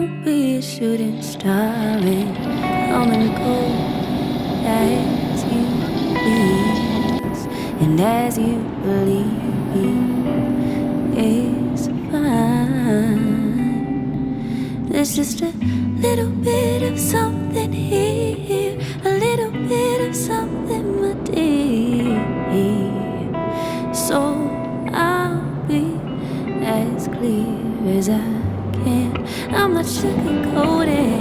won't be a shooting star and come and go as you please, and as you believe is fine. There's just a little bit of something here, a little bit of something, my dear. So I'll be as clear as I can. I'm not sugarcoating.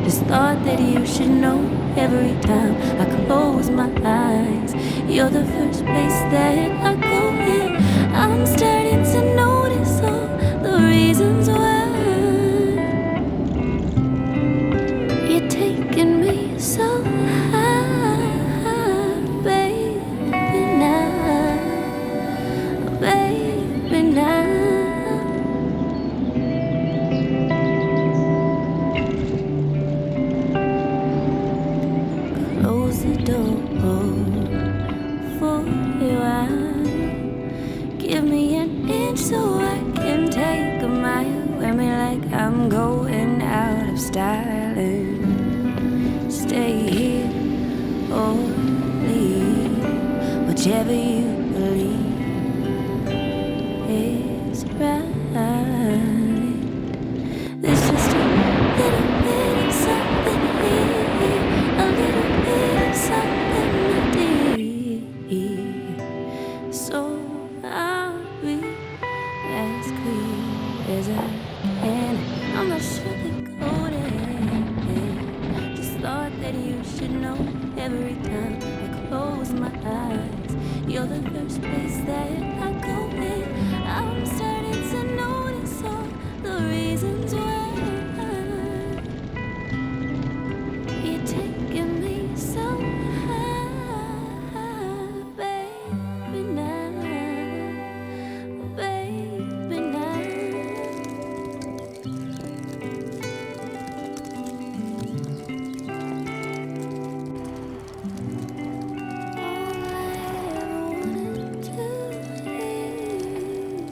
Just thought that you should know every time I close my eyes. You're the first place that I go in. I'm starting to notice all the reasons why you're taking me so high, baby, now, baby, now. Close the door for you. Give me an inch so I can take a mile. Wear me like I'm going out of style, and stay here or leave, whichever you believe is right. There's just a little bit of something here, a little bit of something, my dear. So I'll be as clear as I can. I'm not sugarcoating. Just thought that you should know every time I close my eyes. You're the first place that I go in. I'm starting to notice all the reasons why you're taking me so high, baby, now, baby, now. All I ever wanted to is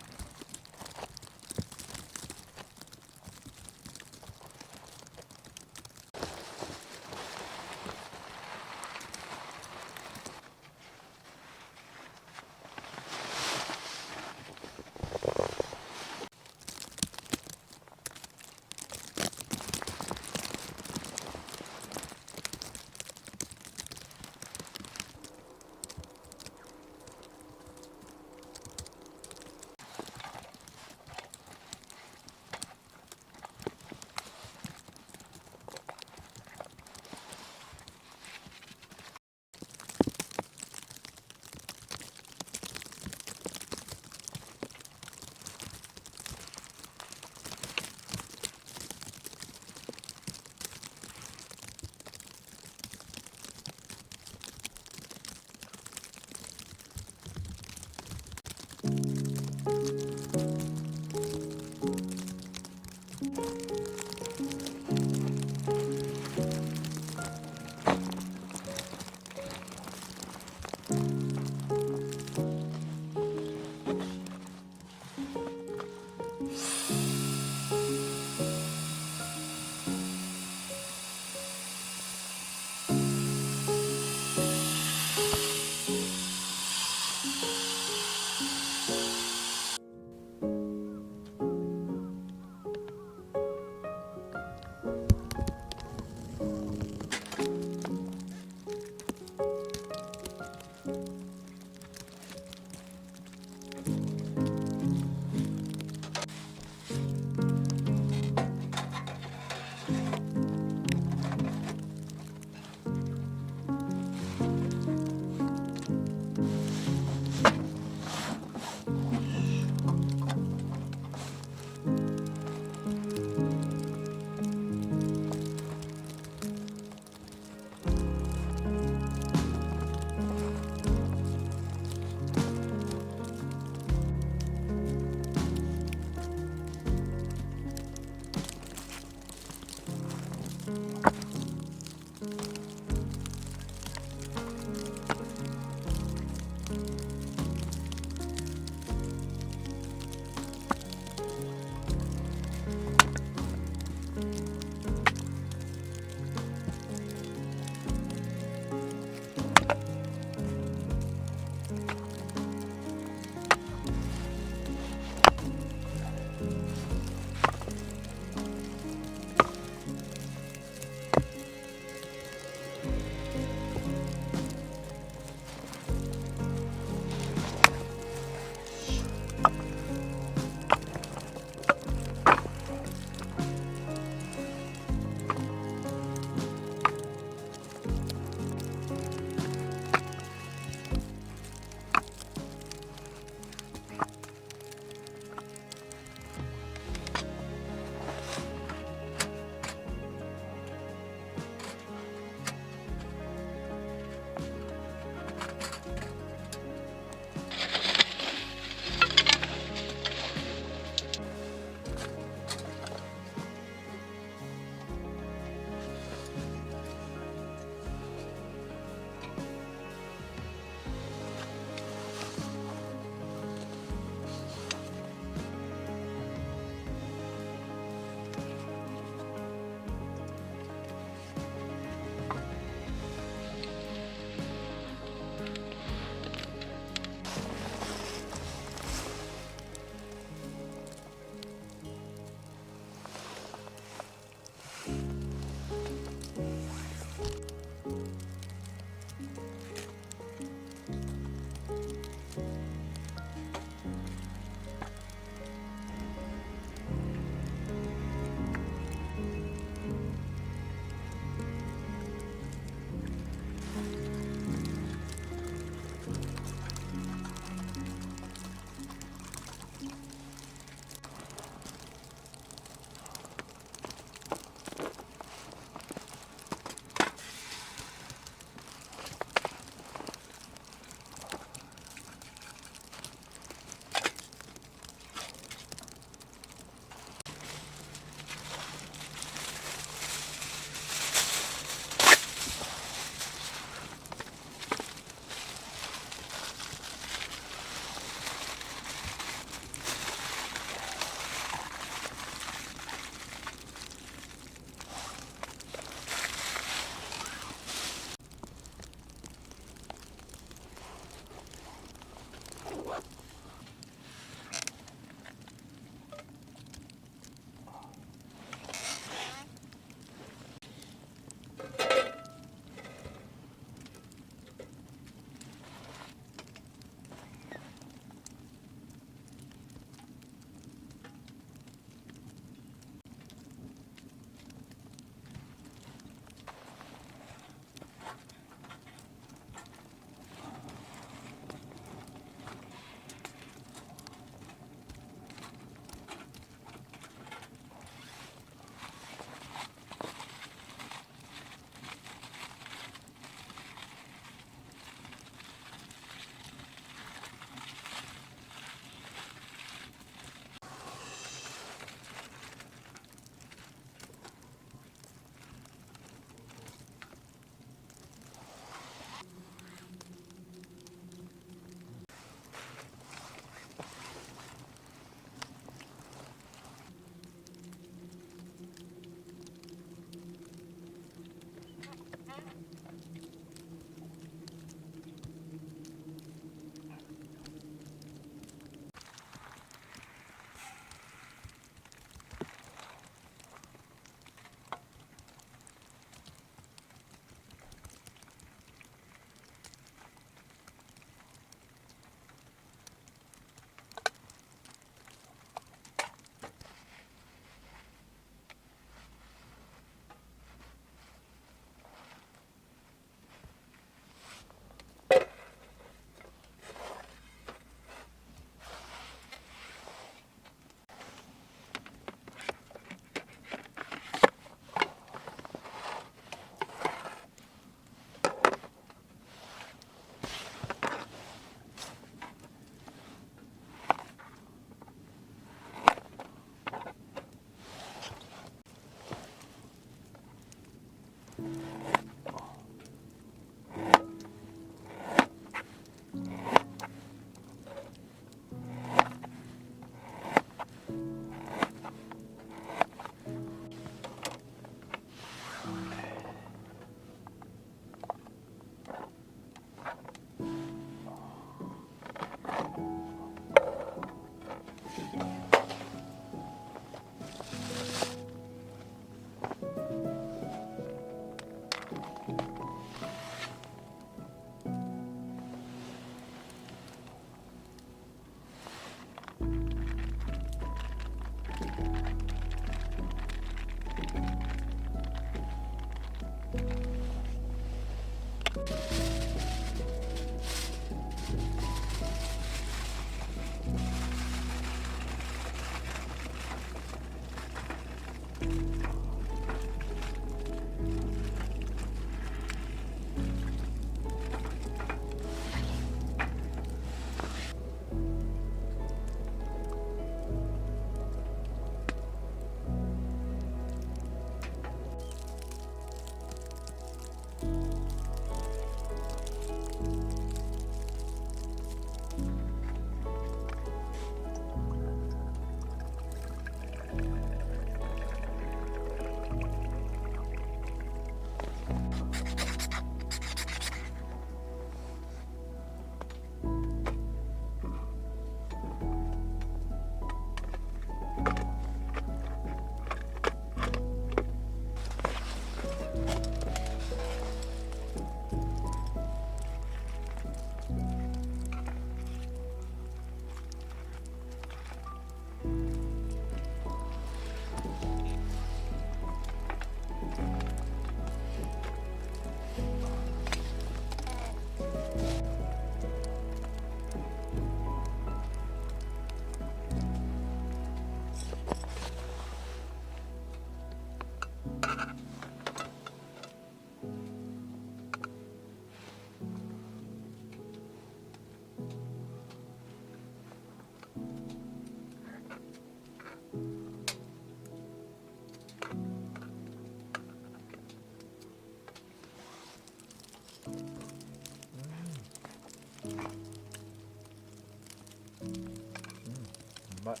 맛.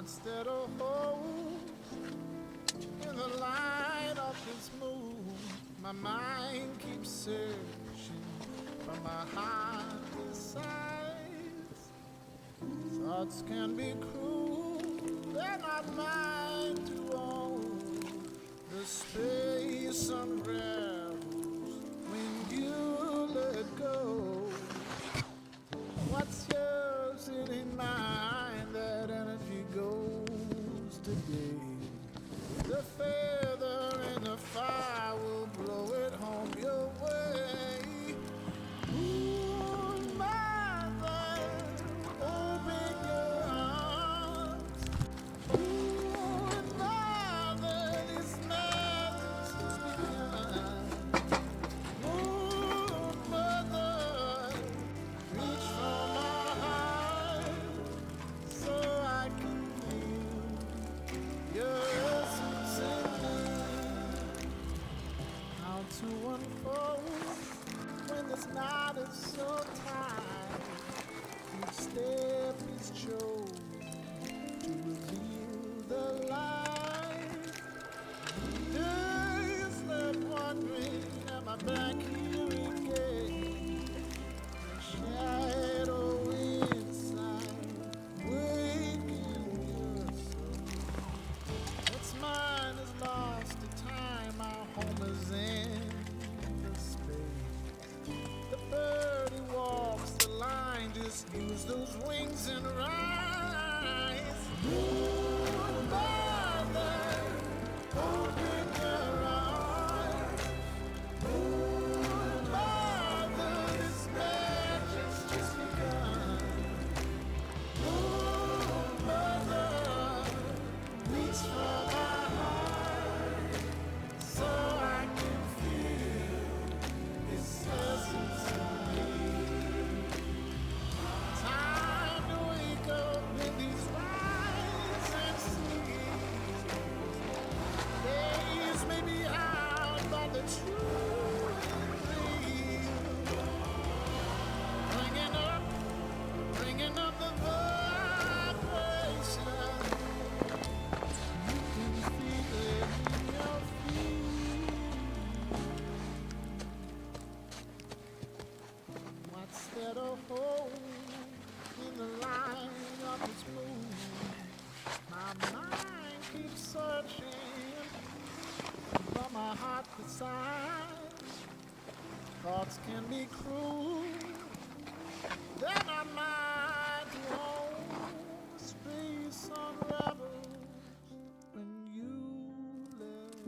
Instead of hope in the light of this moon, my mind keeps searching, but my heart decides. Thoughts can be cruel, they're not mine to own. The space unravels when you let go. What's yours, it ain't mine. That energy goes today. The feather in the fire will blow it home your way. Ooh, mother, open your arms. Ooh, mother, this madness has begun. Ooh, mother, reach for my heart so I can feel your essence in me. How to unfold when this knot is so tight. Each step is chosen to reveal the light. Days left wondering, am I back here again? The shadow inside, waking your soul. What's mine is lost to time, our home is in the space. The bird who walks the line, just use those wings and rise. Moon mother, open your arms. Moon mother, this magic's just begun. Moon mother, reach for my heart so I can feel this essence of me. Time to wake up in these rising seas. Days may be out, but the truth is bringing up the vibration. You can feel it in your feet. What's there to hold in the light of this moon? My mind keeps searching, but my heart decides. Thoughts can be cruel, they're not mine to own. The space unravels when you let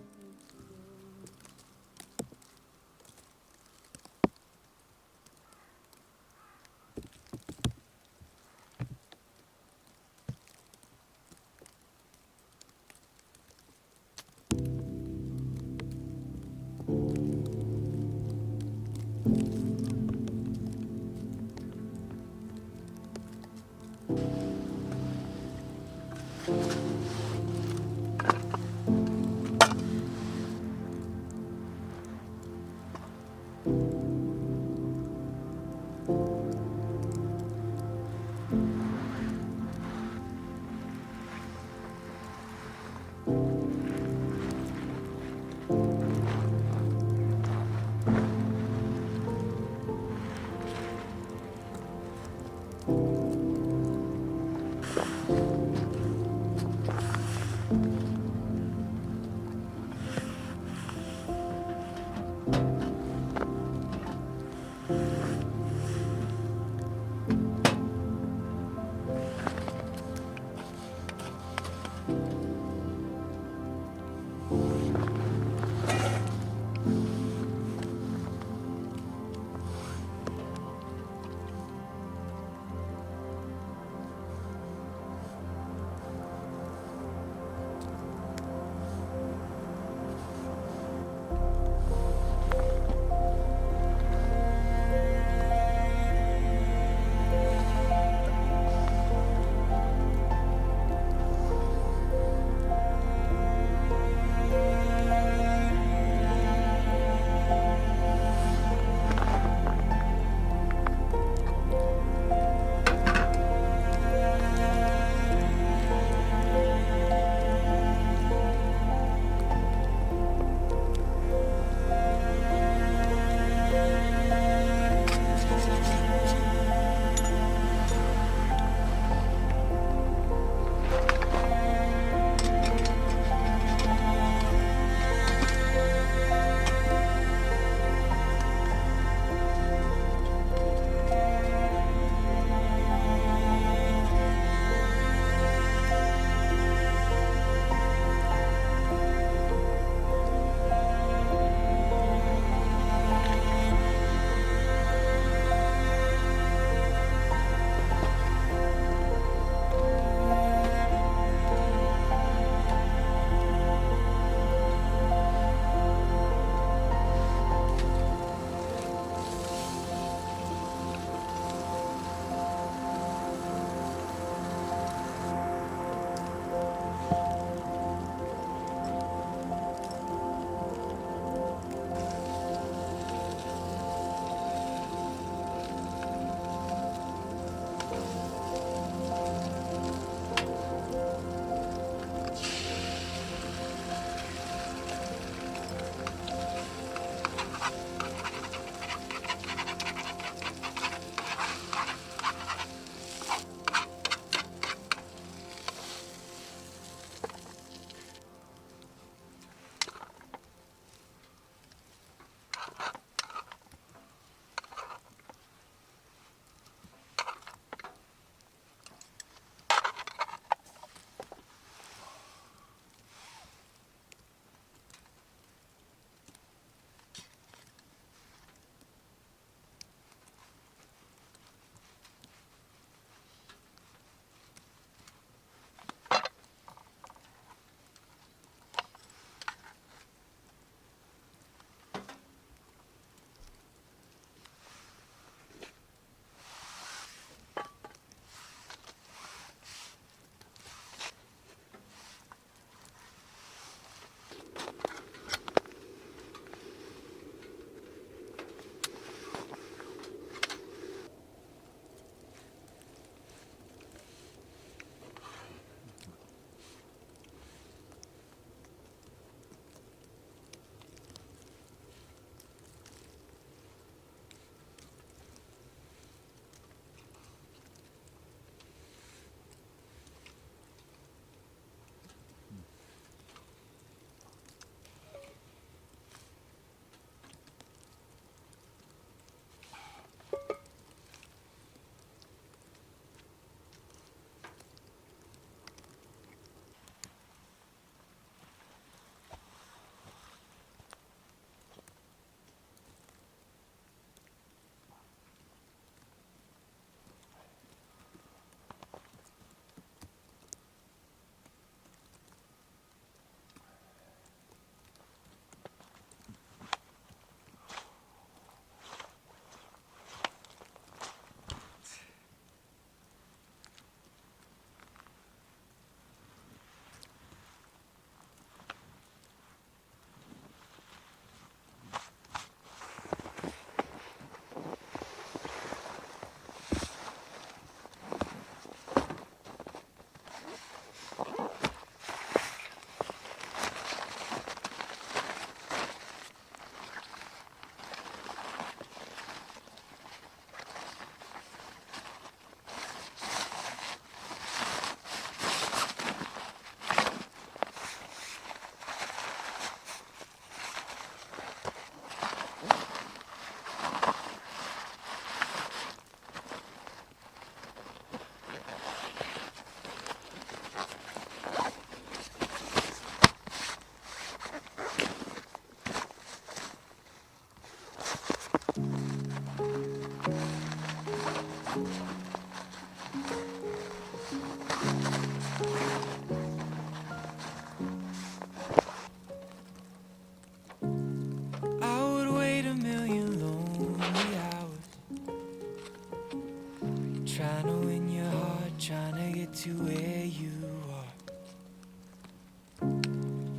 go. I would wait a million lonely hours, trying to win your heart, trying to get to where you are.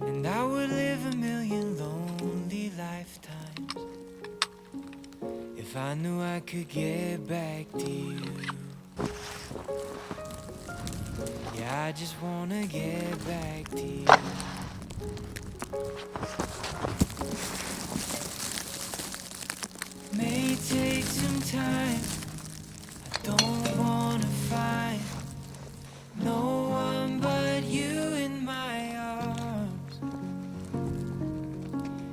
And I would live a million lonely lifetimes if I knew I could get back to you. Yeah, I just wanna get back to you. May take some time. I don't wanna find no one but you in my arms.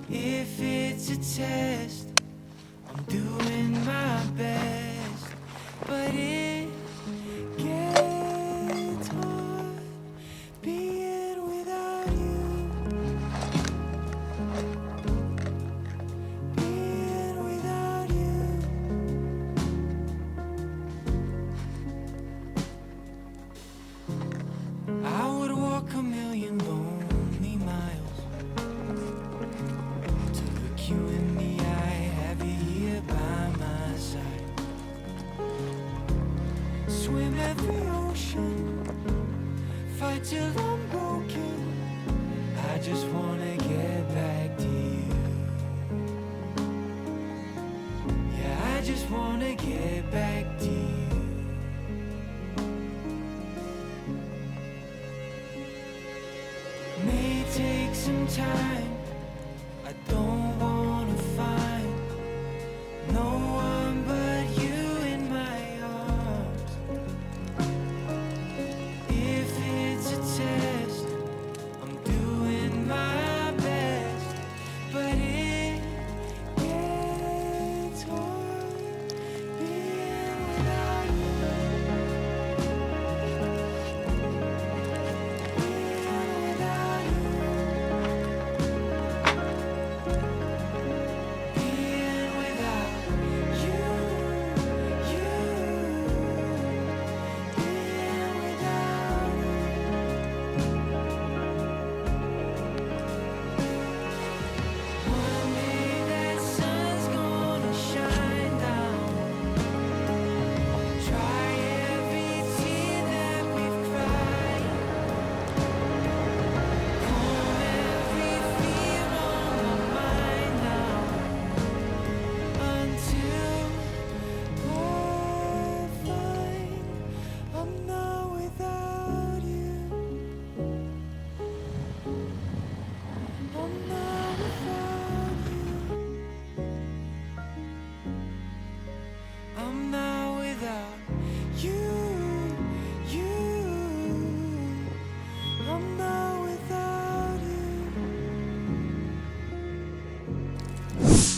If it's a test, I'm doing my best, but it gets hard being without you. Being without you. I would walk a million lonely miles to look you in the eye, have you here by my side. Swim every ocean, fight till I'm broken. I just wanna get back to you. Yeah, I just wanna get back to you. May take some time. I don't wanna find no one but you in my arms. If it's a test, I'm doing my best, but it gets hard being without you. Being without you. Bye.